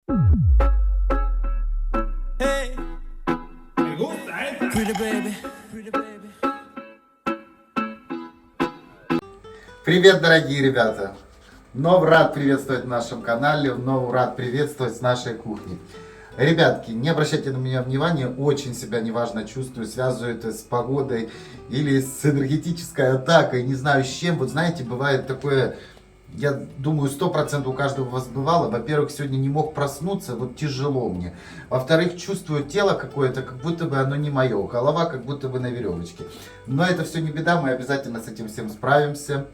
Hey, me gusta esta. Pretty baby, pretty baby. Привет, дорогие ребята! Вновь рад приветствовать в нашем канале, вновь рад приветствовать с нашей кухни. Ребятки, не обращайте на меня внимания, очень себя неважно чувствую, связываю это с погодой или с энергетической атакой, не знаю с чем. Вот знаете, бывает такое, я думаю, 100% у каждого вас бывало. Во-первых, сегодня не мог проснуться, вот тяжело мне. Во-вторых, чувствую тело какое-то, как будто бы оно не мое, голова как будто бы на веревочке. Но это все не беда, мы обязательно с этим всем справимся.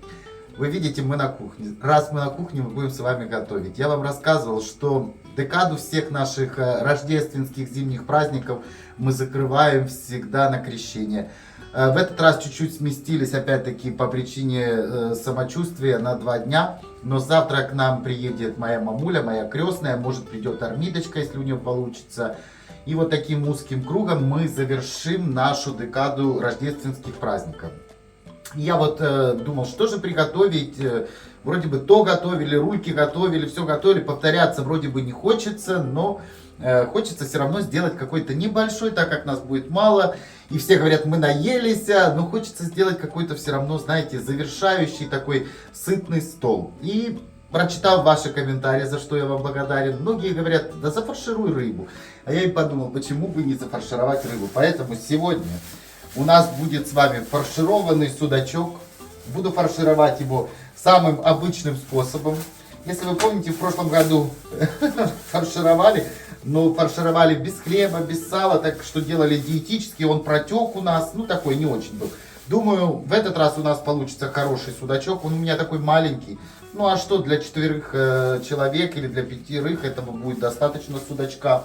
Вы видите, мы на кухне. Раз мы на кухне, мы будем с вами готовить. Я вам рассказывал, что декаду всех наших рождественских зимних праздников мы закрываем всегда на крещение. В этот раз чуть-чуть сместились, опять-таки, по причине самочувствия на 2 дня. Но завтра к нам приедет моя мамуля, моя крестная, может придет Армидочка, если у нее получится. И вот таким узким кругом мы завершим нашу декаду рождественских праздников. Я вот думал, что же приготовить, вроде бы то готовили, рульки готовили, все готовили, повторяться вроде бы не хочется, но хочется все равно сделать какой-то небольшой, так как нас будет мало, и все говорят, мы наелись, но хочется сделать какой-то все равно, знаете, завершающий такой сытный стол. И прочитав ваши комментарии, за что я вам благодарен, многие говорят, да зафаршируй рыбу, а я и подумал, почему бы не зафаршировать рыбу, поэтому сегодня у нас будет с вами фаршированный судачок. Буду фаршировать его самым обычным способом. Если вы помните, в прошлом году фаршировали, но фаршировали без хлеба, без сала, так что делали диетически, он протек у нас, ну такой не очень был. Думаю, в этот раз у нас получится хороший судачок, он у меня такой маленький. Ну а что, для 4 человек или для 5 этого будет достаточно судачка.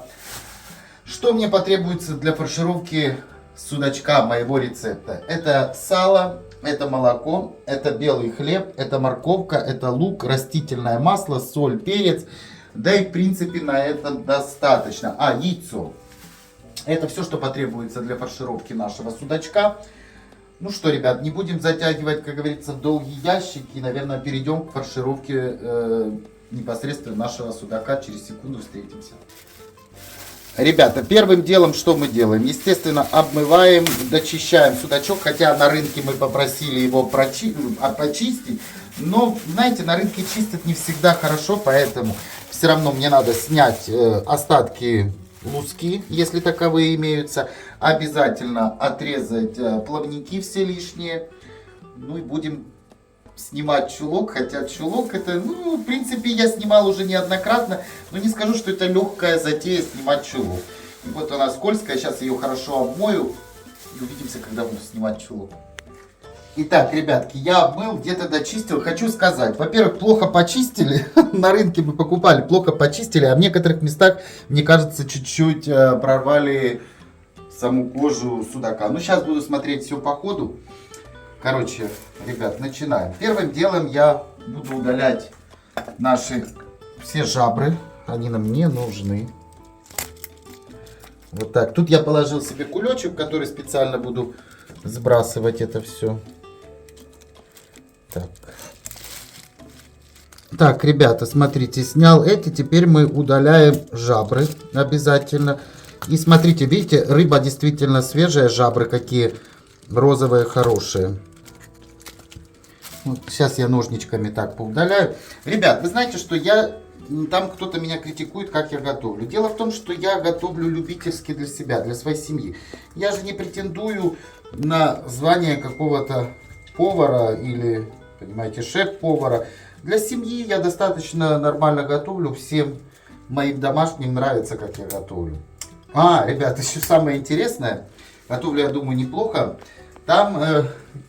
Что мне потребуется для фаршировки судачка моего рецепта? Это сало, это молоко, это белый хлеб, это морковка, это лук, растительное масло, соль, перец. Да и в принципе на этом достаточно. А, яйцо. Это все, что потребуется для фаршировки нашего судачка. Ну что, ребят, не будем затягивать, как говорится, в долгий ящик. И, наверное, перейдем к фаршировке непосредственно нашего судака. Через секунду встретимся. Ребята, первым делом что мы делаем? Естественно, обмываем, дочищаем судачок, хотя на рынке мы попросили его почистить. Но, знаете, на рынке чистят не всегда хорошо, поэтому все равно мне надо снять остатки луски, если таковые имеются. Обязательно отрезать плавники все лишние. Ну и будем снимать чулок, хотя чулок это, ну, в принципе, я снимал уже неоднократно, но не скажу, что это легкая затея снимать чулок. И вот она скользкая, сейчас ее хорошо обмою и увидимся, когда буду снимать чулок. Итак, ребятки, я обмыл, где-то дочистил. Хочу сказать, во-первых, плохо почистили, на рынке мы покупали, плохо почистили, а в некоторых местах, мне кажется, чуть-чуть прорвали саму кожу судака. Ну, сейчас буду смотреть все по ходу. Короче, ребят, начинаем. Первым делом я буду удалять наши все жабры. Они нам не нужны. Вот так. Тут я положил себе кулечек, который специально буду сбрасывать это все. Так. Так, ребята, смотрите, снял эти. Теперь мы удаляем жабры обязательно. И смотрите, видите, рыба действительно свежая, жабры какие розовые, хорошие. Вот, сейчас я ножничками так поудаляю. Ребят, вы знаете, что там кто-то меня критикует, как я готовлю. Дело в том, что я готовлю любительски для себя, для своей семьи. Я же не претендую на звание какого-то повара или, понимаете, шеф-повара. Для семьи я достаточно нормально готовлю. Всем моим домашним нравится, как я готовлю. А, ребят, еще самое интересное. Готовлю, я думаю, неплохо. Там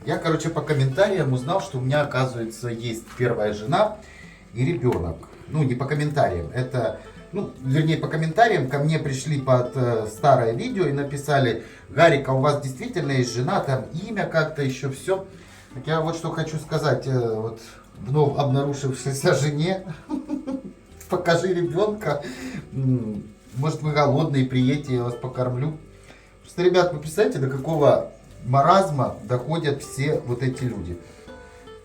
я, короче, по комментариям узнал, что у меня, оказывается, есть первая жена и ребенок. Ну, не по комментариям, это, ну, вернее, по комментариям ко мне пришли под старое видео и написали: Гарик, а у вас действительно есть жена, там имя как-то, еще все. Так я вот что хочу сказать, вот вновь обнаружившейся жене, покажи ребенка, может вы голодные, приедете, я вас покормлю. Просто, ребят, вы представляете, до какого маразма доходят все вот эти люди.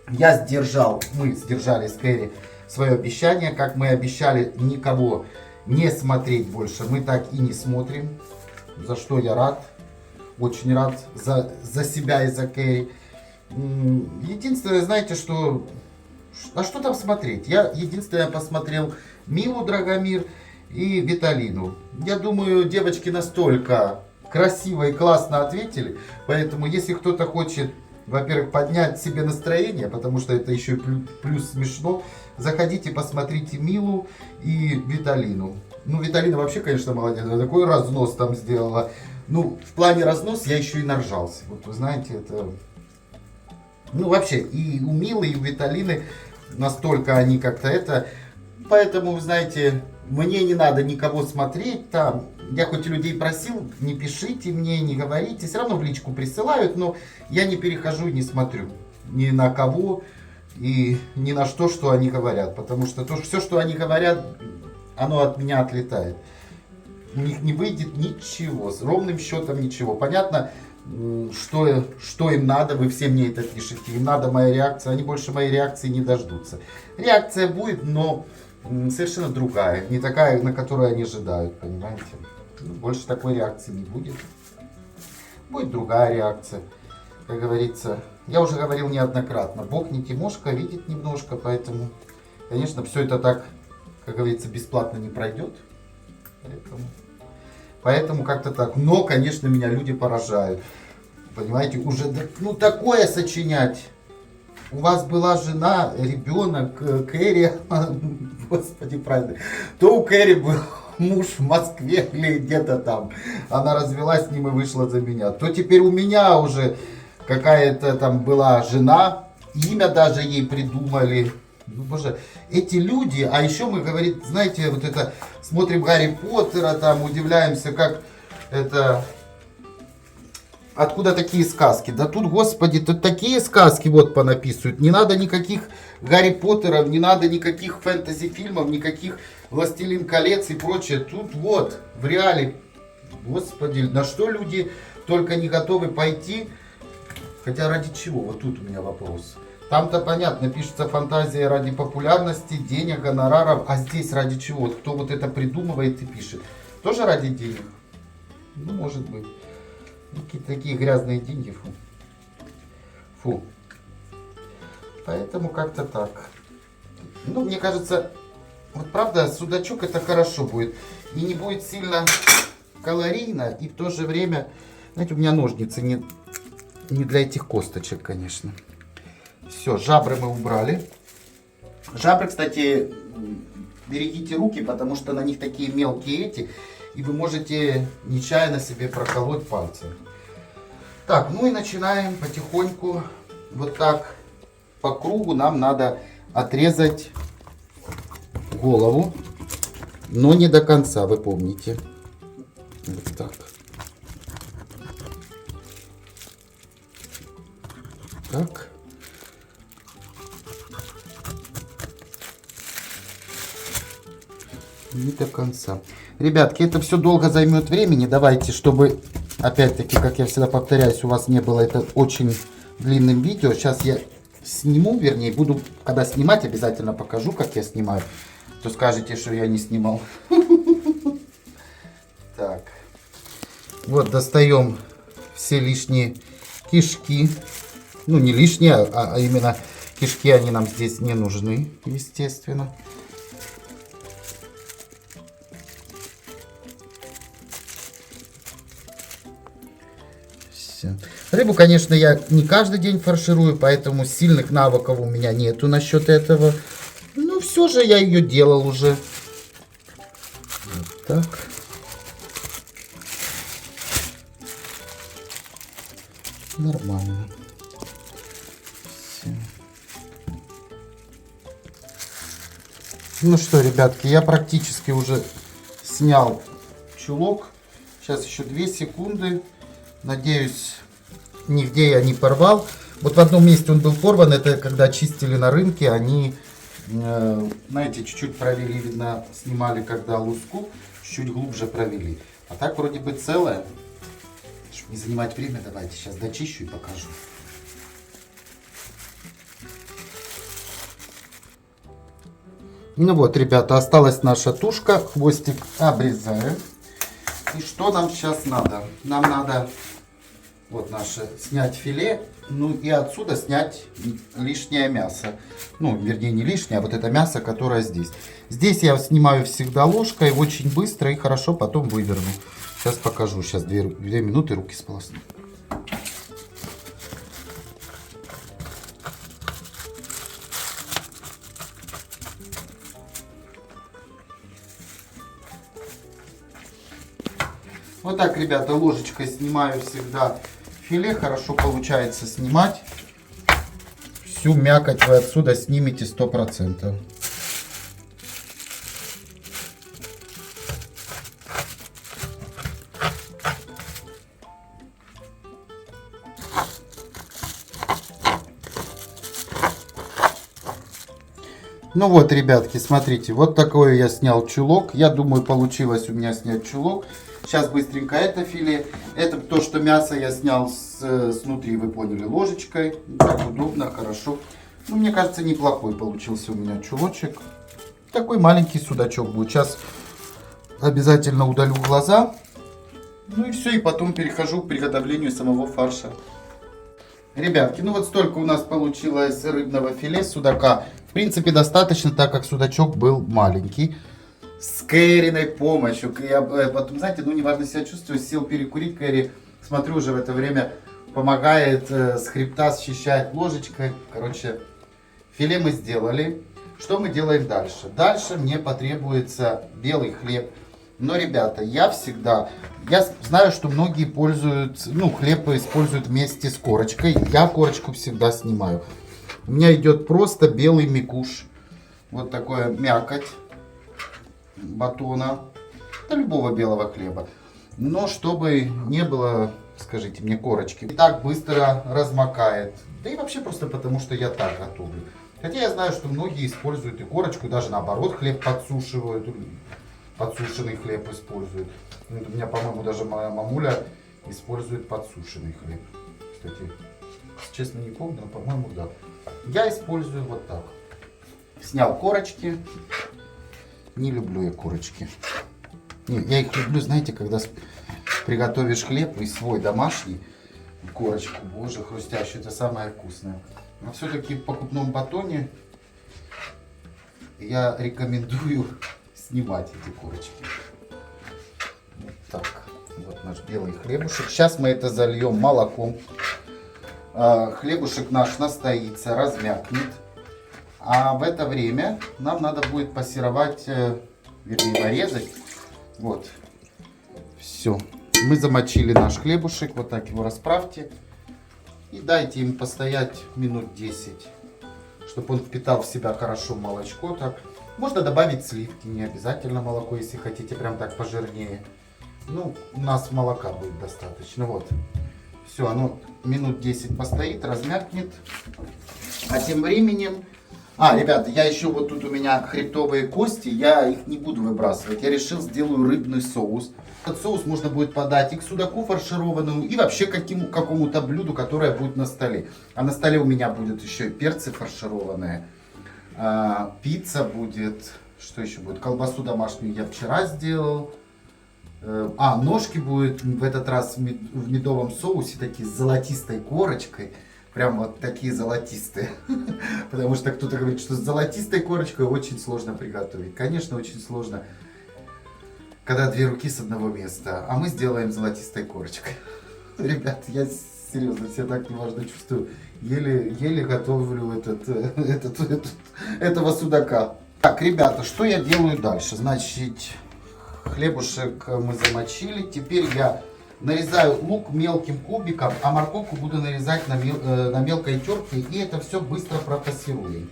Мы сдержали с Кэрри свое обещание, как мы обещали никого не смотреть больше мы так и не смотрим. За что я рад. Очень рад за себя и за Кэрри. Единственное, знаете, что... А что там смотреть? Я единственное посмотрел Милу Драгомир и Виталину. Я думаю, девочки настолько красиво и классно ответили. Поэтому, если кто-то хочет, во-первых, поднять себе настроение, потому что это еще и плюс смешно, заходите, посмотрите Милу и Виталину. Ну, Виталина вообще, конечно, молодец. Она такой разнос там сделала. Ну, в плане разнос я еще и наржался. Вот вы знаете, это... Ну, вообще, и у Милы, и у Виталины настолько они как-то это... Поэтому, вы знаете, мне не надо никого смотреть там. Я хоть и людей просил, не пишите мне, не говорите. Все равно в личку присылают, но я не перехожу и не смотрю ни на кого и ни на что, что они говорят. Потому что все, что они говорят, оно от меня отлетает. У них не выйдет ничего, с ровным счетом ничего. Понятно, что им надо, вы все мне это пишете. Им надо моя реакция, они больше моей реакции не дождутся. Реакция будет, но совершенно другая, не такая, на которую они ожидают, понимаете. Больше такой реакции не будет. Будет другая реакция. Как говорится, я уже говорил неоднократно, Бог не Тимошка, видит немножко, поэтому, конечно, все это так, как говорится, бесплатно не пройдет. Поэтому как-то так. Но, конечно, меня люди поражают. Понимаете, уже ну такое сочинять. У вас была жена, ребенок, Кэрри, господи, правильно. То у Кэрри был муж в Москве или где-то там. Она развелась с ним и вышла за меня. То теперь у меня уже какая-то там была жена, имя даже ей придумали. Ну, боже, эти люди, а еще мы, говорит, знаете, вот это, смотрим Гарри Поттера, там, удивляемся, как это, откуда такие сказки. Да тут, господи, тут такие сказки вот понаписывают. Не надо никаких Гарри Поттеров, не надо никаких фэнтези-фильмов, никаких Властелин колец и прочее. Тут вот, в реале, господи, на что люди только не готовы пойти. Хотя ради чего? Вот тут у меня вопрос. Там-то понятно, пишется фантазия ради популярности, денег, гонораров, а здесь ради чего? Вот кто вот это придумывает и пишет? Тоже ради денег? Ну, может быть. Какие-то такие грязные деньги, фу. Фу. Поэтому как-то так. Ну, мне кажется, вот правда, судачок это хорошо будет. И не будет сильно калорийно, и в то же время, знаете, у меня ножницы не для этих косточек, конечно. Все, жабры мы убрали. Жабры, кстати, берегите руки, потому что на них такие мелкие эти, и вы можете нечаянно себе проколоть пальцы. Так, ну и начинаем потихоньку. Вот так по кругу нам надо отрезать голову, но не до конца, вы помните. Вот так. Так. Не до конца. Ребятки, это все долго займет времени. Давайте, чтобы, опять-таки, как я всегда повторяюсь, у вас не было это очень длинным видео. Сейчас я сниму, вернее, буду, когда снимать, обязательно покажу, как я снимаю. То скажете, что я не снимал. Так. Вот, достаем все лишние кишки. Ну, не лишние, а именно кишки, они нам здесь не нужны, естественно. Все. Рыбу, конечно, я не каждый день фарширую, поэтому сильных навыков у меня нету насчет этого. Но все же я ее делал уже. Вот так. Нормально. Все. Ну что, ребятки, я практически уже снял чулок. Сейчас еще 2 секунды. Надеюсь, нигде я не порвал. Вот в одном месте он был порван. Это когда чистили на рынке. Они, знаете, чуть-чуть провели. Видно, снимали когда луску. Чуть глубже провели. А так вроде бы целое. Чтобы не занимать время, давайте сейчас дочищу и покажу. Ну вот, ребята, осталась наша тушка. Хвостик обрезаем. И что нам сейчас надо? Нам надо вот наше снять филе. Ну и отсюда снять лишнее мясо. Ну, вернее, не лишнее, а вот это мясо, которое здесь. Здесь я снимаю всегда ложкой, очень быстро и хорошо потом выверну. Сейчас покажу. Сейчас 2 минуты руки сполосну. Вот так, ребята, ложечкой снимаю всегда филе. Хорошо получается снимать. Всю мякоть вы отсюда снимете 100%. Ну вот, ребятки, смотрите, вот такой я снял чулок. Я думаю, получилось у меня снять чулок. Сейчас быстренько это филе. Это то, что мясо я снял снутри, вы поняли, ложечкой. Так удобно, хорошо. Ну, мне кажется, неплохой получился у меня чулочек. Такой маленький судачок будет. Сейчас обязательно удалю глаза. Ну и все, и потом перехожу к приготовлению самого фарша. Ребятки, ну вот столько у нас получилось рыбного филе судака. В принципе, достаточно, так как судачок был маленький. С Кэриной помощью. Я потом, знаете, ну неважно себя чувствую, сел перекурить. Кэри, смотрю, уже в это время помогает с хребта, счищает ложечкой. Короче, филе мы сделали. Что мы делаем дальше? Дальше мне потребуется белый хлеб. Но, ребята, я знаю, что многие пользуются, ну, хлеб используют вместе с корочкой. Я корочку всегда снимаю. У меня идет просто белый мякуш. Вот такое мякоть батона. Да любого белого хлеба. Но чтобы не было, скажите мне, корочки. И так быстро размокает. Да и вообще просто потому, что я так готовлю. Хотя я знаю, что многие используют и корочку, даже наоборот хлеб подсушивают. Подсушенный хлеб используют. Вот у меня, по-моему, даже моя мамуля использует подсушенный хлеб. Кстати, честно не помню, но, по-моему, да. Я использую вот так. Снял корочки. Не люблю я корочки. Не, я их люблю, знаете, когда приготовишь хлеб и свой домашний, корочку, боже, хрустящую, это самое вкусное. Но все-таки в покупном батоне я рекомендую снимать эти корочки. Вот так. Вот наш белый хлебушек. Сейчас мы это зальем молоком. Хлебушек наш настоится, размякнет. А в это время нам надо будет пассеровать, вернее нарезать. Вот. Все. Мы замочили наш хлебушек. Вот так его расправьте. И дайте ему постоять минут 10. Чтобы он впитал в себя хорошо молочко. Так. Можно добавить сливки, не обязательно молоко, если хотите прям так пожирнее. Ну, у нас молока будет достаточно. Вот. Все, оно минут 10 постоит, размякнет. А тем временем... ребята, я еще вот тут у меня хребтовые кости, я их не буду выбрасывать. Я решил, сделаю рыбный соус. Этот соус можно будет подать и к судаку фаршированному, и вообще к какому-то блюду, которое будет на столе. А на столе у меня будут еще и перцы фаршированные. Пицца будет, что еще будет, колбасу домашнюю я вчера сделал. Ножки будут в этот раз в медовом соусе, такие с золотистой корочкой. Прям вот такие золотистые. Потому что кто-то говорит, что с золотистой корочкой очень сложно приготовить. Конечно, очень сложно, когда 2 руки с одного места. А мы сделаем золотистой корочкой. Ребят, я серьезно себя так неважно чувствую. Еле готовлю этого судака. Так, ребята, что я делаю дальше? Значит, хлебушек мы замочили. Теперь я нарезаю лук мелким кубиком, а морковку буду нарезать на мелкой терке. И это все быстро пропассируем.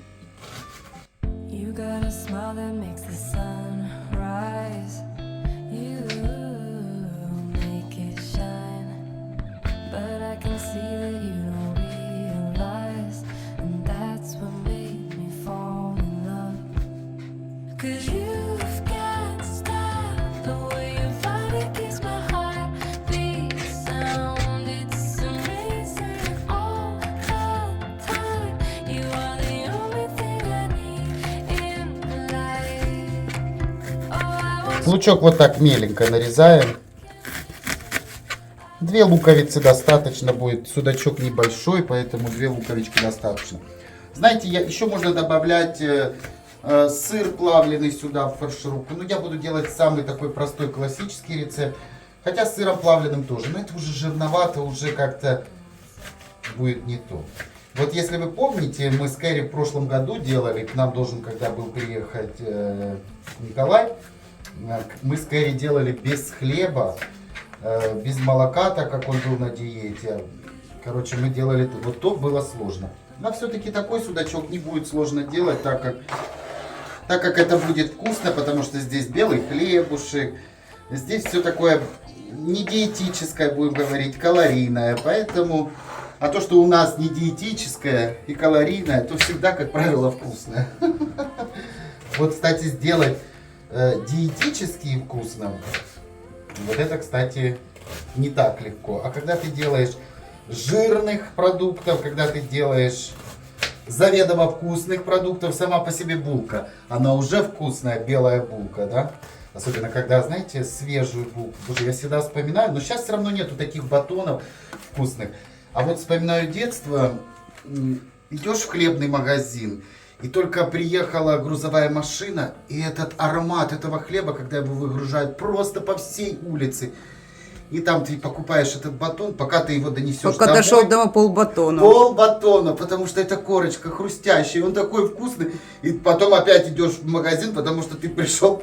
Лучок вот так меленько нарезаем. 2 луковицы достаточно будет. Судачок небольшой, поэтому 2 луковички достаточно. Знаете, еще можно добавлять сыр плавленый сюда в фаршировку. Но я буду делать самый такой простой классический рецепт. Хотя с сыром плавленым тоже. Но это уже жирновато, уже как-то будет не то. Вот если вы помните, мы с Кэрри в прошлом году делали, к нам должен, когда был приехать Николай, мы с Кэрри делали без хлеба, без молока, так как он был на диете. Короче, мы делали это. Вот то было сложно. Но все-таки такой судачок не будет сложно делать, так как это будет вкусно, потому что здесь белый хлебушек. Здесь все такое не диетическое, будем говорить, калорийное. Поэтому, а то, что у нас не диетическое и калорийное, то всегда, как правило, вкусное. Вот, кстати, сделать диетически вкусным, вот это, кстати, не так легко. А когда ты делаешь жирных продуктов, когда ты делаешь заведомо вкусных продуктов, сама по себе булка, она уже вкусная, белая булка, да? Особенно, когда, знаете, свежую булку. Боже, я всегда вспоминаю, но сейчас все равно нету таких батонов вкусных. А вот вспоминаю детство, идешь в хлебный магазин, и только приехала грузовая машина, и этот аромат этого хлеба, когда его выгружают просто по всей улице. И там ты покупаешь этот батон, пока ты его донесешь Пока домой. дошел до полбатона. Полбатона, потому что это корочка хрустящая, он такой вкусный. И потом опять идешь в магазин, потому что ты пришел,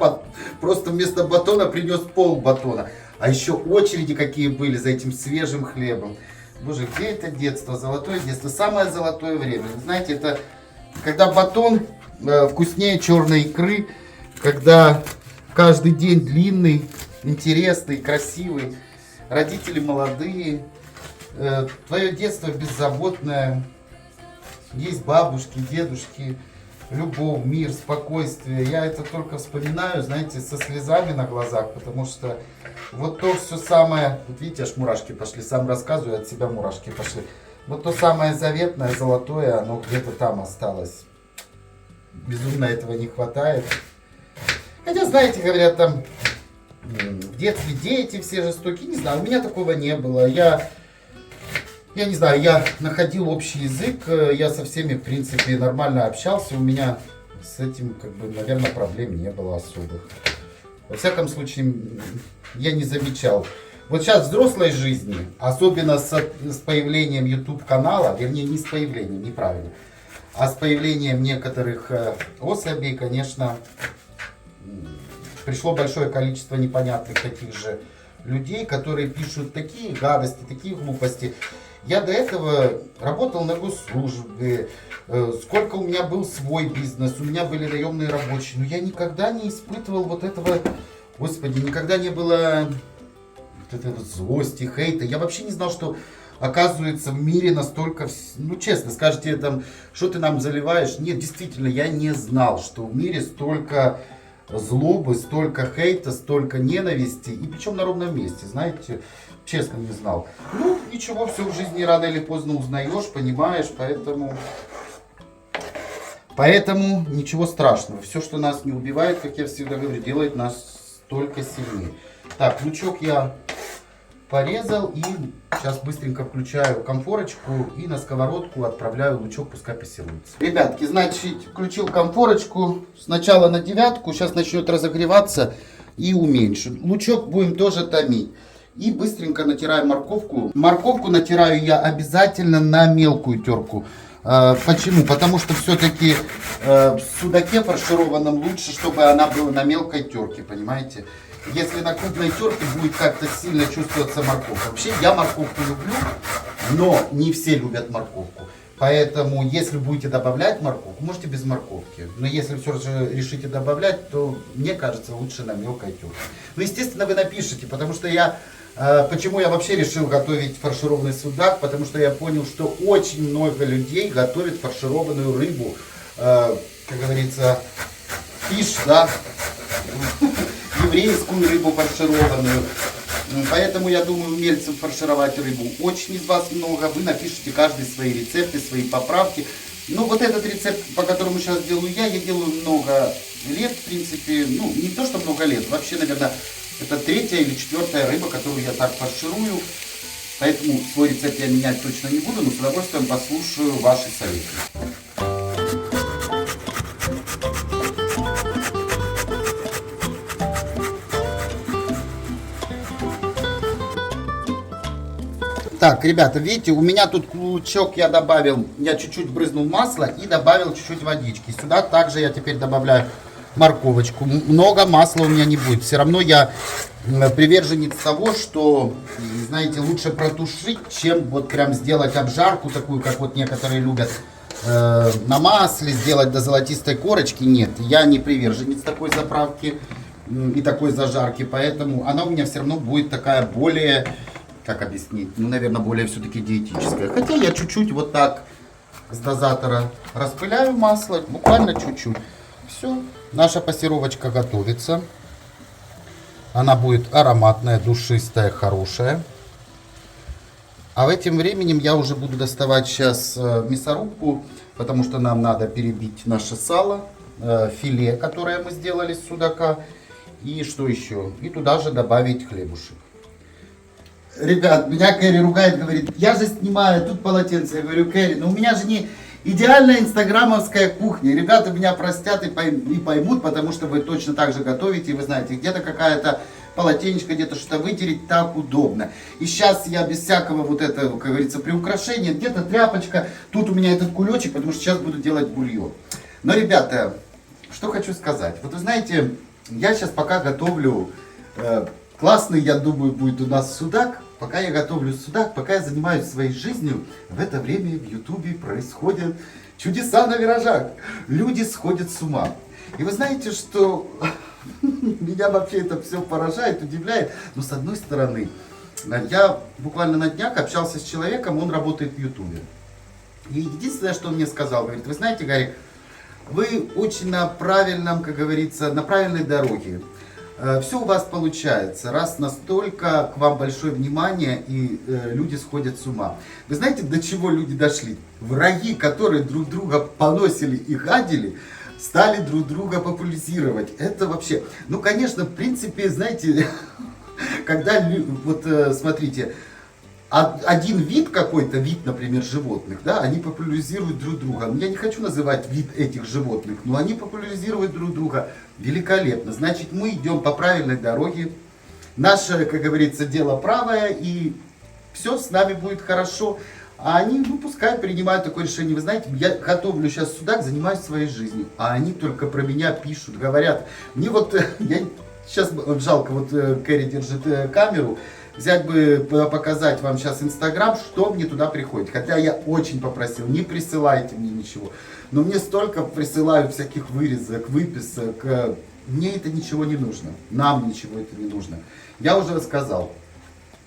просто вместо батона принес полбатона. А еще очереди какие были за этим свежим хлебом. Боже, где это детство, золотое детство, самое золотое время. Знаете, это когда батон вкуснее черной икры, когда каждый день длинный, интересный, красивый. Родители молодые, твое детство беззаботное, есть бабушки, дедушки, любовь, мир, спокойствие. Я это только вспоминаю, знаете, со слезами на глазах, потому что вот то все самое, вот видите, аж мурашки пошли, сам рассказываю, от себя мурашки пошли. Вот то самое заветное, золотое, оно где-то там осталось. Безумно этого не хватает. Хотя, знаете, говорят там, в детстве дети все жестокие, не знаю, у меня такого не было. Я не знаю, я находил общий язык, я со всеми, в принципе, нормально общался, у меня с этим, как бы, наверное, проблем не было особых. Во всяком случае, я не замечал. Вот сейчас в взрослой жизни, особенно с появлением YouTube-канала, вернее, не с появлением, неправильно, а с появлением некоторых особей, конечно, пришло большое количество непонятных таких же людей, которые пишут такие гадости, такие глупости. Я до этого работал на госслужбе, сколько у меня был свой бизнес, у меня были наемные рабочие, но я никогда не испытывал вот этого, господи, никогда не было вот этой вот злости, хейта. Я вообще не знал, что оказывается в мире настолько, ну честно, скажете там, что ты нам заливаешь? Нет, действительно, я не знал, что в мире столько злобы, столько хейта, столько ненависти, и причем на ровном месте, знаете, честно не знал. Ну, ничего, все в жизни рано или поздно узнаешь, понимаешь, поэтому ничего страшного. Все, что нас не убивает, как я всегда говорю, делает нас только сильнее. Так, лучок я порезал и сейчас быстренько включаю конфорочку и на сковородку отправляю лучок, пускай пассируется. Ребятки, значит, включил конфорочку сначала на 9, сейчас начнет разогреваться и уменьшим. Лучок будем тоже томить. И быстренько натираем морковку. Морковку натираю я обязательно на мелкую терку. Почему? Потому что все-таки в судаке фаршированном лучше, чтобы она была на мелкой терке, понимаете? Если на крупной терке будет как-то сильно чувствоваться морковка. Вообще я морковку люблю, но не все любят морковку. Поэтому если будете добавлять морковку, можете без морковки. Но если все же решите добавлять, то мне кажется лучше на мелкой терке. Ну, естественно, вы напишите, потому что почему я вообще решил готовить фаршированный судак? Потому что я понял, что очень много людей готовят фаршированную рыбу. Как говорится, фиш, да? Еврейскую рыбу фаршированную. Поэтому я думаю, умельцев фаршировать рыбу очень из вас много. Вы напишите каждый свои рецепты, свои поправки. Но вот этот рецепт, по которому сейчас делаю я делаю много лет, в принципе, ну, не то, что много лет, вообще, наверное, это 3-я или 4-я рыба, которую я так фарширую. Поэтому свой рецепт я менять точно не буду, но с удовольствием послушаю ваши советы. Так, ребята, видите, у меня тут лучок я добавил, я чуть-чуть брызнул масла и добавил чуть-чуть водички. Сюда также я теперь добавляю морковочку. Много масла у меня не будет. Все равно я приверженец того, что, знаете, лучше протушить, чем вот прям сделать обжарку такую, как вот некоторые любят на масле, сделать до золотистой корочки. Нет, я не приверженец такой заправки и такой зажарки, поэтому она у меня все равно будет такая более... Как объяснить? Ну, наверное, более все-таки диетическое. Хотя я чуть-чуть вот так с дозатора распыляю масло, буквально чуть-чуть. Все, наша пассировочка готовится. Она будет ароматная, душистая, хорошая. А в этим временем я уже буду доставать сейчас мясорубку, потому что нам надо перебить наше сало, филе, которое мы сделали с судака. И что еще? И туда же добавить хлебушек. Ребят, меня Кэрри ругает, говорит, я же снимаю, тут полотенце. Я говорю, Кэрри, но у меня же не идеальная инстаграмовская кухня. Ребята меня простят и поймут, потому что вы точно так же готовите. И вы знаете, где-то какая-то полотенечко, где-то что-то вытереть так удобно. И сейчас я без всякого вот этого, как говорится, приукрашения, где-то тряпочка. Тут у меня этот кулечек, потому что сейчас буду делать бульон. Но, ребята, что хочу сказать. Вот вы знаете, я сейчас пока готовлю... Классный, я думаю, будет у нас судак. Пока я готовлю судак, пока я занимаюсь своей жизнью, в это время в Ютубе происходят чудеса на виражах. Люди сходят с ума. И вы знаете, что меня вообще это все поражает, удивляет. Но с одной стороны, я буквально на днях общался с человеком, он работает в Ютубе. И единственное, что он мне сказал, говорит, вы знаете, Гарик, вы очень на правильном, как говорится, на правильной дороге. Все у вас получается, раз настолько к вам большое внимание и люди сходят с ума. Вы знаете, до чего люди дошли? Враги, которые друг друга поносили и гадили, стали друг друга популяризировать. Это вообще, ну конечно, в принципе, знаете, когда, вот смотрите, один вид какой-то, вид, например, животных, да, они популяризируют друг друга. Я не хочу называть вид этих животных, но они популяризируют друг друга великолепно. Значит, мы идем по правильной дороге. Наше, как говорится, дело правое, и все с нами будет хорошо. А они, ну, пускай принимают такое решение. Вы знаете, я готовлю сейчас судак, занимаюсь своей жизнью. А они только про меня пишут, говорят. Мне вот, я сейчас жалко, вот Кэрри держит камеру. Взять бы, показать вам сейчас Инстаграм, что мне туда приходит. Хотя я очень попросил, не присылайте мне ничего. Но мне столько присылают всяких вырезок, выписок. Мне это ничего не нужно. Нам ничего это не нужно. Я уже рассказал.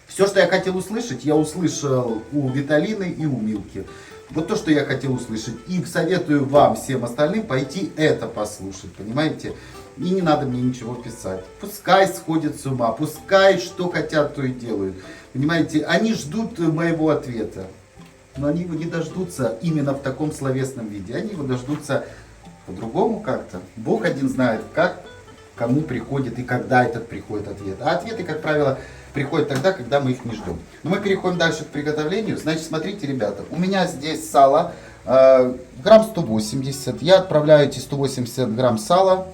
Все, что я хотел услышать, я услышал у Виталины и у Милки. Вот то, что я хотел услышать. И советую вам, всем остальным, пойти это послушать. Понимаете? И не надо мне ничего писать. Пускай сходят с ума, пускай что хотят, то и делают. Понимаете, они ждут моего ответа. Но они его не дождутся именно в таком словесном виде. Они его дождутся по-другому как-то. Бог один знает, как, кому приходит и когда этот приходит ответ. А ответы, как правило, приходят тогда, когда мы их не ждем. Но мы переходим дальше к приготовлению. Значит, смотрите, ребята, у меня здесь сало грамм 180. Я отправляю эти 180 грамм сала.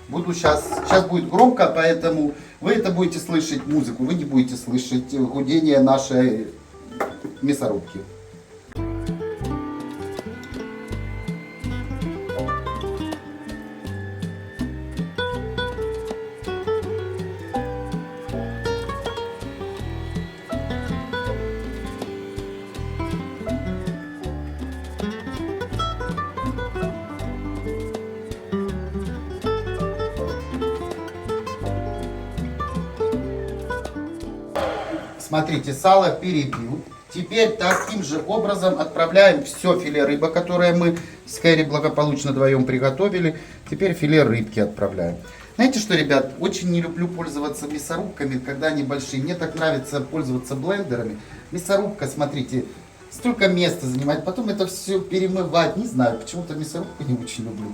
Буду сейчас будет громко, поэтому вы это будете слышать музыку, вы не будете слышать гудение нашей мясорубки. Смотрите, сало перебил. Теперь таким же образом отправляем все филе рыбы, которое мы с Кэрри благополучно вдвоем приготовили. Теперь филе рыбки отправляем. Знаете что, ребят, очень не люблю пользоваться мясорубками, когда они большие. Мне так нравится пользоваться блендерами. Мясорубка, смотрите, столько места занимает. Потом это все перемывать. Не знаю, почему-то мясорубку не очень люблю.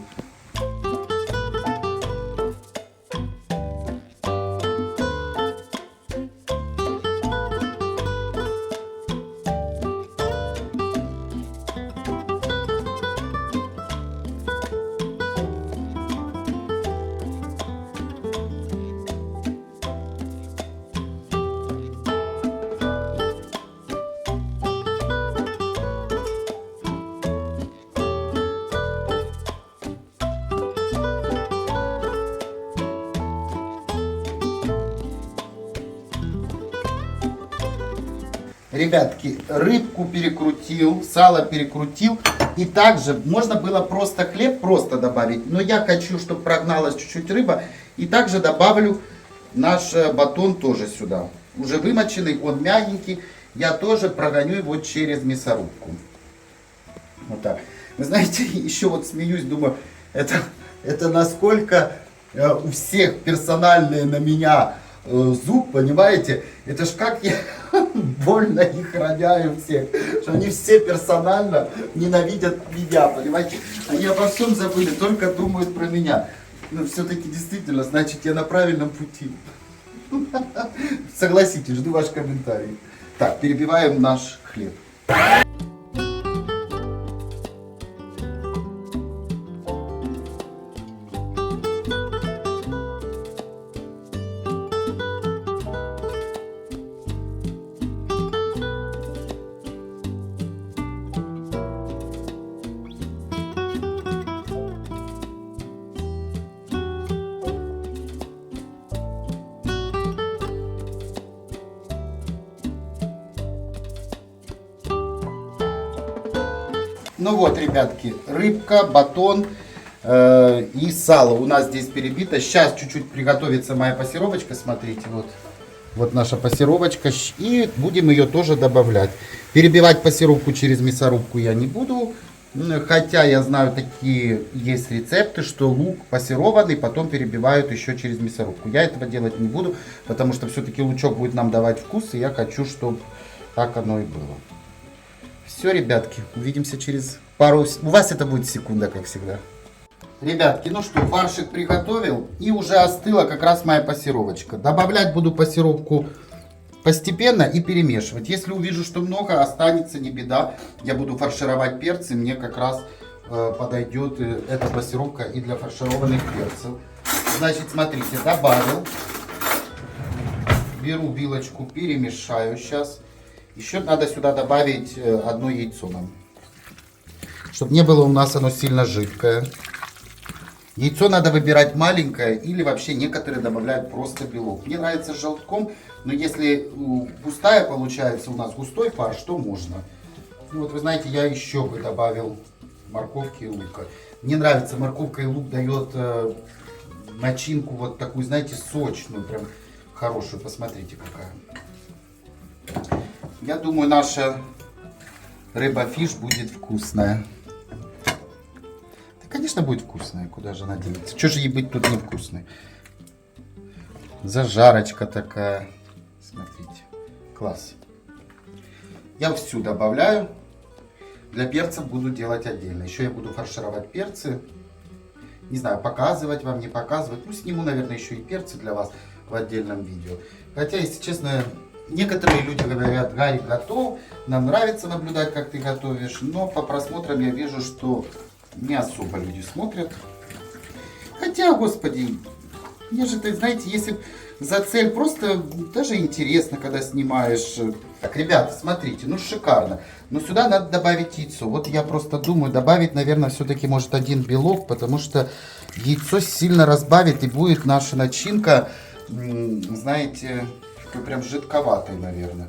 Ребятки, рыбку перекрутил, сало перекрутил. И также можно было просто хлеб просто добавить. Но я хочу, чтобы прогналась чуть-чуть рыба. И также добавлю наш батон тоже сюда. Уже вымоченный, он мягенький. Я тоже прогоню его через мясорубку. Вот так. Вы знаете, еще вот смеюсь, думаю, это насколько у всех персональные на меня зуб, понимаете? Это ж как я больно их роняю всех, что они все персонально ненавидят меня, понимаете? Они обо всем забыли, только думают про меня. Но все-таки действительно, значит, я на правильном пути. Согласитесь, жду ваш комментарий. Так, перебиваем наш хлеб. Ну вот, ребятки, рыбка, батон и сало у нас здесь перебито. Сейчас чуть-чуть приготовится моя пассировочка, смотрите, вот наша пассировочка. И будем ее тоже добавлять. Перебивать пассировку через мясорубку я не буду. Хотя я знаю, такие есть рецепты, что лук пассерованный потом перебивают еще через мясорубку. Я этого делать не буду, потому что все-таки лучок будет нам давать вкус. И я хочу, чтобы так оно и было. Все, ребятки, увидимся через пару... У вас это будет секунда, как всегда. Ребятки, ну что, фаршик приготовил. И уже остыла как раз моя пассировочка. Добавлять буду пассировку постепенно и перемешивать. Если увижу, что много, останется, не беда. Я буду фаршировать перцы. Мне как раз подойдет эта пассировка и для фаршированных перцев. Значит, смотрите, добавил. Беру вилочку, перемешаю сейчас. Еще надо сюда добавить одно яйцо нам. Чтобы не было у нас оно сильно жидкое. Яйцо надо выбирать маленькое или вообще некоторые добавляют просто белок. Мне нравится с желтком, но если густая получается у нас густой фарш, то можно. Ну, вот вы знаете, я еще бы добавил морковки и лука. Мне нравится морковка и лук, дает начинку вот такую, знаете, сочную, прям хорошую. Посмотрите какая. Я думаю, наша рыба-фиш будет вкусная. Да, конечно, будет вкусная. Куда же она денется? Что же ей быть тут невкусной? Зажарочка такая. Смотрите. Класс. Я всю добавляю. Для перцев буду делать отдельно. Еще я буду фаршировать перцы. Не знаю, показывать вам, не показывать. Ну, сниму, наверное, еще и перцы для вас в отдельном видео. Хотя, если честно... Некоторые люди говорят, Гарик готов, нам нравится наблюдать, как ты готовишь, но по просмотрам я вижу, что не особо люди смотрят. Хотя, господи, я же, знаете, если за цель просто даже интересно, когда снимаешь. Так, ребята, смотрите, ну шикарно. Но сюда надо добавить яйцо. Вот я просто думаю, добавить, наверное, все-таки может один белок, потому что яйцо сильно разбавит и будет наша начинка, знаете... прям жидковатый, наверное.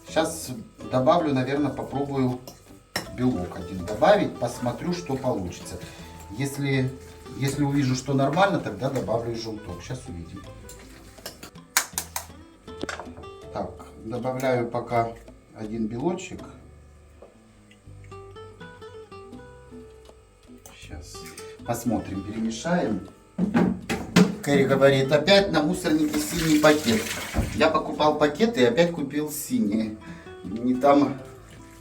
Сейчас добавлю, наверное, попробую белок один добавить, посмотрю, что получится. Если увижу, что нормально, тогда добавлю и желток. Сейчас увидим. Так, добавляю пока один белочек. Сейчас посмотрим, перемешаем. Кэрри говорит, опять на мусорнике синий пакет. Я покупал пакеты и опять купил синий. Не там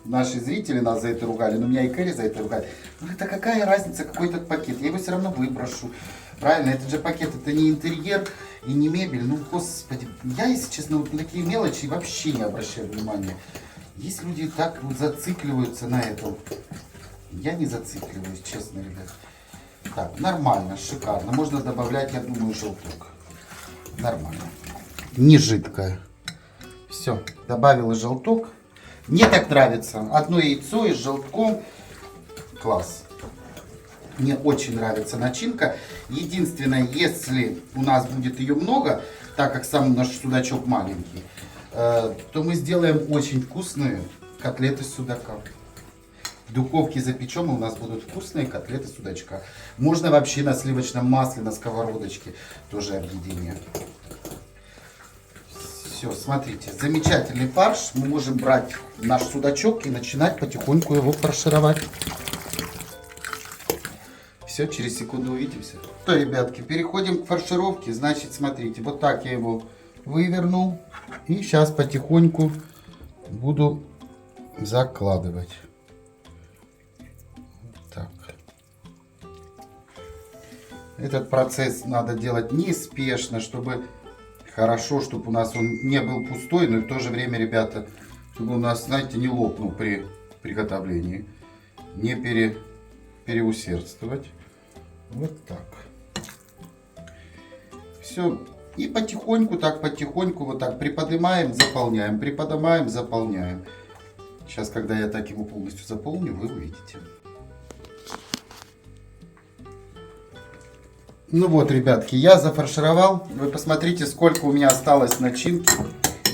наши зрители нас за это ругали, но меня и Кэрри за это ругали. Ну это какая разница, какой этот пакет? Я его все равно выброшу. Правильно, этот же пакет, это не интерьер и не мебель. Ну, господи, я, если честно, вот на такие мелочи вообще не обращаю внимания. Есть люди так вот зацикливаются на этом. Я не зацикливаюсь, честно, ребят. Так, нормально, шикарно. Можно добавлять, я думаю, желток. Нормально. Не жидкое. Все, добавила желток. Мне так нравится. Одно яйцо и с желтком. Класс. Мне очень нравится начинка. Единственное, если у нас будет ее много, так как сам наш судачок маленький, то мы сделаем очень вкусные котлеты с судака. В духовке запечем, и у нас будут вкусные котлеты судачка. Можно вообще на сливочном масле, на сковородочке тоже объединение. Все, смотрите, замечательный фарш. Мы можем брать наш судачок и начинать потихоньку его фаршировать. Все, через секунду увидимся. Что, ребятки, переходим к фаршировке. Значит, смотрите, вот так я его вывернул. И сейчас потихоньку буду закладывать. Вот так. Этот процесс надо делать неспешно, чтобы хорошо, чтобы у нас он не был пустой, но и в то же время, ребята, чтобы у нас, знаете, не лопнул при приготовлении. Не переусердствовать. Вот так. Все. И потихоньку, вот так приподнимаем, заполняем, приподнимаем, заполняем. Сейчас, когда я так его полностью заполню, вы увидите. Ну вот, ребятки, я зафаршировал. Вы посмотрите, сколько у меня осталось начинки.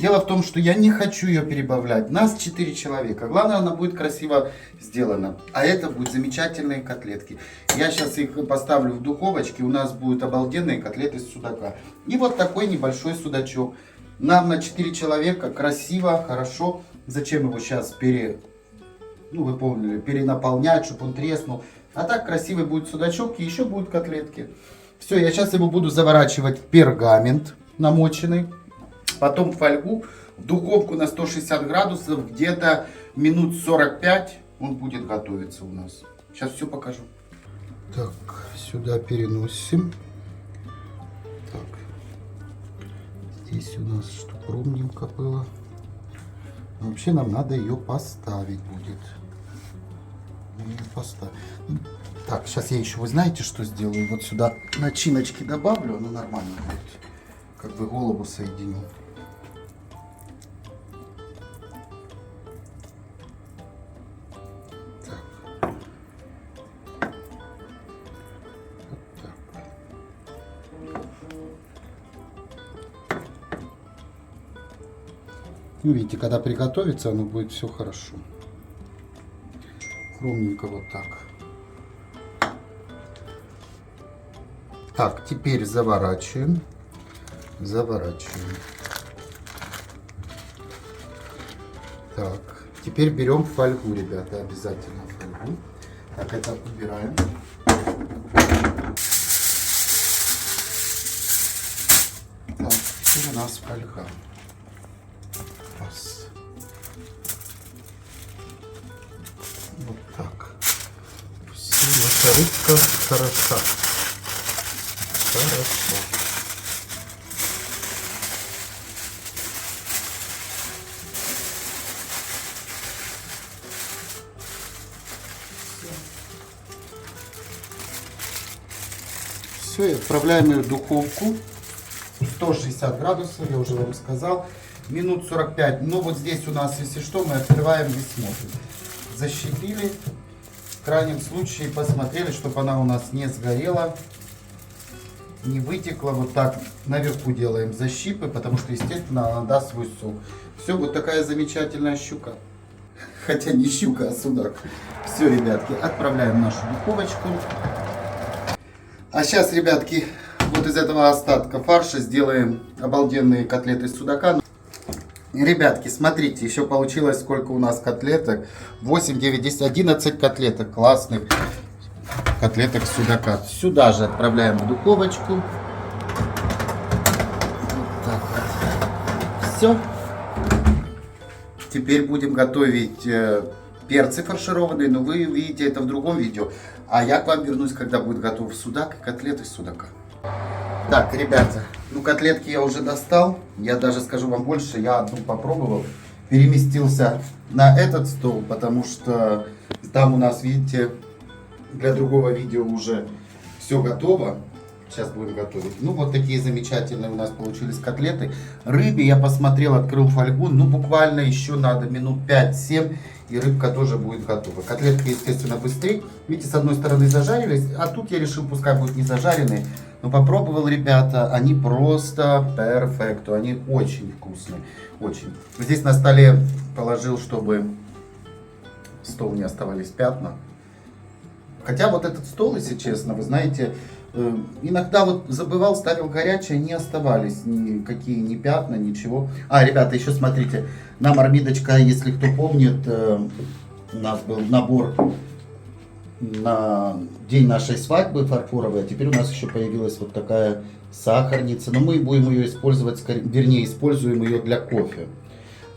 Дело в том, что я не хочу ее перебавлять. Нас 4 человека. Главное, она будет красиво сделана. А это будут замечательные котлетки. Я сейчас их поставлю в духовочке. У нас будут обалденные котлеты с судака. И вот такой небольшой судачок. Нам на 4 человека красиво, хорошо. Зачем его сейчас вы помнили, перенаполнять, чтобы он треснул. А так красивый будет судачок и еще будут котлетки. Все, я сейчас его буду заворачивать в пергамент намоченный. Потом в фольгу, в духовку на 160 градусов, где-то минут 45 он будет готовиться у нас. Сейчас все покажу. Так, сюда переносим. Так, здесь у нас чтобы ровненько было. Вообще нам надо ее поставить будет. Так, сейчас я еще, вы знаете, что сделаю? Вот сюда начиночки добавлю, оно нормально будет. Как бы голову соединю. Ну, видите, когда приготовится, оно будет все хорошо. Ровненько вот так. Так, теперь заворачиваем. Заворачиваем. Так, теперь берем фольгу, ребята, обязательно фольгу. Так, это убираем. Так, теперь у нас фольга. Вот так. Все, наша рыбка хороша. Хорошо. Все, и отправляем ее в духовку. 160 градусов, я уже вам сказал. Минут 45. Но вот здесь у нас, если что, мы открываем и смотрим. Защипили. В крайнем случае посмотрели, чтобы она у нас не сгорела, не вытекла. Вот так наверху делаем защипы, потому что, естественно, она даст свой сок. Все, вот такая замечательная щука. Хотя не щука, а судак. Все, ребятки, отправляем в нашу духовочку. А сейчас, ребятки, вот из этого остатка фарша сделаем обалденные котлеты с судака. Ребятки, смотрите, еще получилось сколько у нас котлеток. 8, 9, 10, 11 котлеток. Классных котлеток судака. Сюда же отправляем в духовочку. Вот так вот. Все. Теперь будем готовить перцы фаршированные. Но вы увидите это в другом видео. А я к вам вернусь, когда будет готов судак и котлеты из судака. Так, ребята, ну котлетки я уже достал. Я даже скажу вам больше, я одну попробовал. Переместился на этот стол, потому что там у нас, видите, для другого видео уже все готово. Сейчас будем готовить. Ну, вот такие замечательные у нас получились котлеты. Рыбе я посмотрел, открыл фольгу. Ну, буквально еще надо минут 5-7. И рыбка тоже будет готова. Котлетка, естественно, быстрее. Видите, с одной стороны зажарились. А тут я решил, пускай будет не зажаренные. Но попробовал, ребята, они просто перфекто. Они очень вкусные. Очень. Здесь на столе положил, чтобы стол не оставались пятна. Хотя вот этот стол, если честно, вы знаете, иногда вот забывал, ставил горячее, не оставались никакие ни пятна, ничего. А, ребята, еще смотрите, нам армидочка, если кто помнит, у нас был набор на день нашей свадьбы фарфоровой, а теперь у нас еще появилась вот такая сахарница. Но мы будем ее использовать, вернее, используем ее для кофе.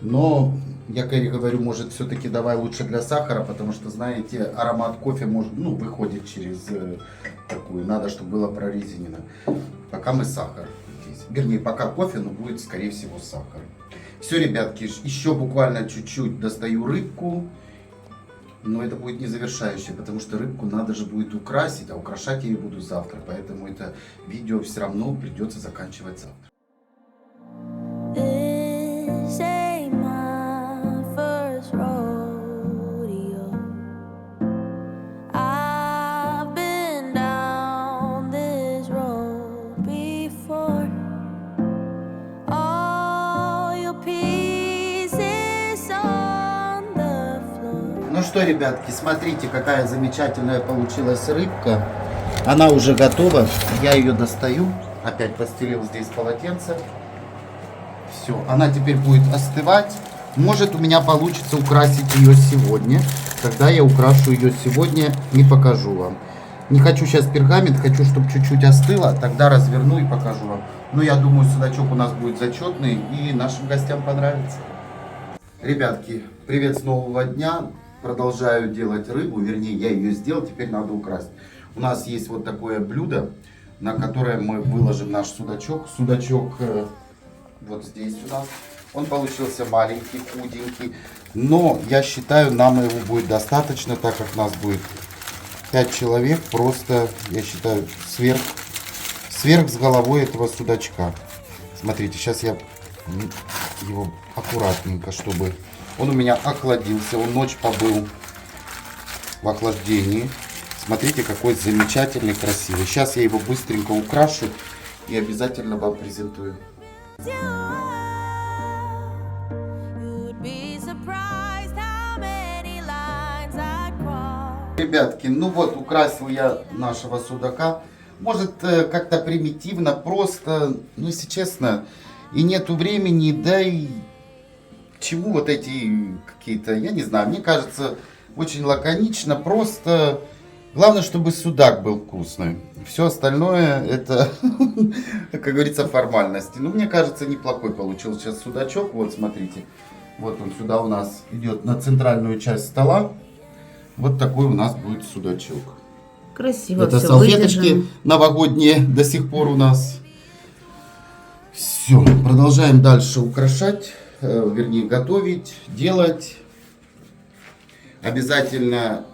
Но я Кэрри говорю, может, все-таки давай лучше для сахара, потому что, знаете, аромат кофе может, выходит через такую, надо, чтобы было прорезинено. Пока мы сахар здесь. Вернее, пока кофе, но будет, скорее всего, сахар. Все, ребятки, еще буквально чуть-чуть достаю рыбку. Но это будет не завершающее, потому что рыбку надо же будет украсить, а украшать я ее буду завтра. Поэтому это видео все равно придется заканчивать завтра. Ну что, ребятки, смотрите, какая замечательная получилась рыбка. Она уже готова. Я ее достаю. Опять постелил здесь полотенце. Все, она теперь будет остывать. Может, у меня получится украсить ее сегодня. Тогда я украшу ее сегодня и покажу вам. Не хочу сейчас пергамент, хочу, чтобы чуть-чуть остыло. Тогда разверну и покажу вам. Но я думаю, судачок у нас будет зачетный и нашим гостям понравится. Ребятки, привет с нового дня. Продолжаю делать рыбу, вернее, я ее сделал, теперь надо украсть. У нас есть вот такое блюдо, на которое мы выложим наш судачок. Судачок вот здесь у нас. Он получился маленький, худенький, но я считаю, нам его будет достаточно, так как нас будет 5 человек. Просто, я считаю, сверх с головой этого судачка. Смотрите, сейчас я его аккуратненько, чтобы... Он у меня охладился, он ночь побыл в охлаждении. Смотрите, какой замечательный, красивый. Сейчас я его быстренько украшу и обязательно вам презентую. Ребятки, ну вот, украсил я нашего судака. Может, как-то примитивно, просто, ну, если честно, и нету времени, да и... Чему вот эти какие-то, я не знаю, мне кажется, очень лаконично, просто главное, чтобы судак был вкусный. Все остальное это, как говорится, формальности. Но мне кажется, неплохой получился сейчас судачок. Вот, смотрите, вот он сюда у нас идет на центральную часть стола. Вот такой у нас будет судачок. Красиво. Это все салфеточки выдержано. Новогодние до сих пор у нас. Все, продолжаем дальше украшать. Вернее, готовить, делать. Обязательно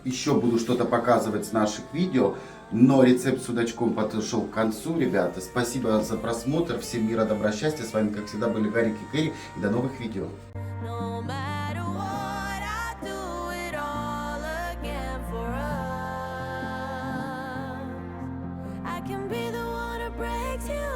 еще буду что-то показывать с наших видео, но рецепт с судачком подошел к концу, ребята. Спасибо за просмотр, всем мира, добра, счастья. С вами, как всегда, были Гарик и Кэрри, и до новых видео. I can be the one who breaks you.